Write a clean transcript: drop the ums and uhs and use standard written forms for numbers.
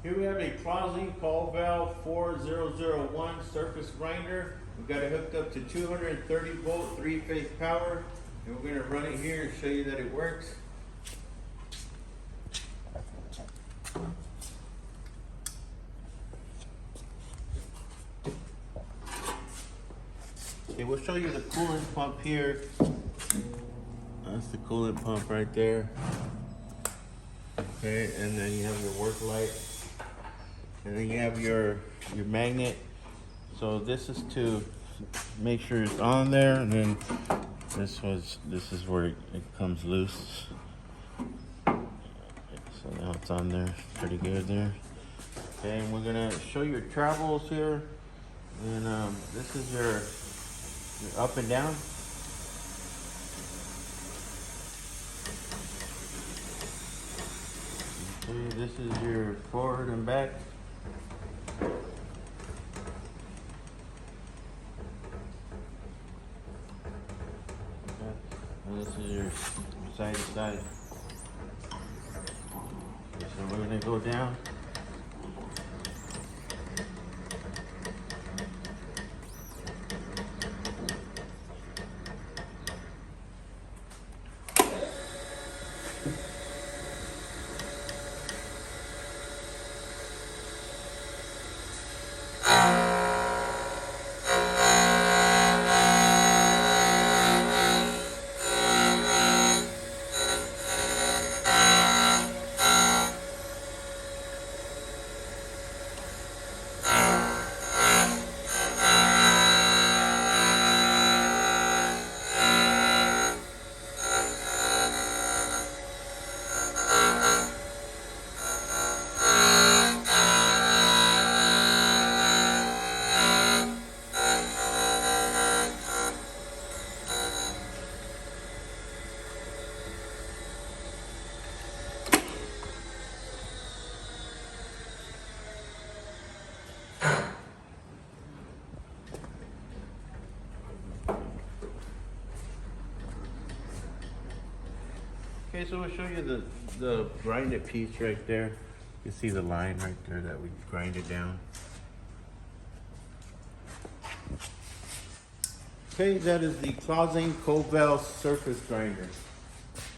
Here we have a Covel 4001 surface grinder. We've got it hooked up to 230 volt 3-phase power, and we're going to run it here and show you that it works. Okay, we'll show you the coolant pump here. That's the coolant pump right there. Okay, and then you have your work light. And then you have your magnet. So this is to make sure it's on there, and then this is where it comes loose. So now it's on there, pretty good there. Okay, and we're gonna show your travels here. And this is your up and down. Okay, this is your forward and back. And this is your side to side. Okay, so we're gonna go down. Okay, so we'll show you the grinded piece right there. You see the line right there that we grinded down. Okay, that is the Covel surface grinder.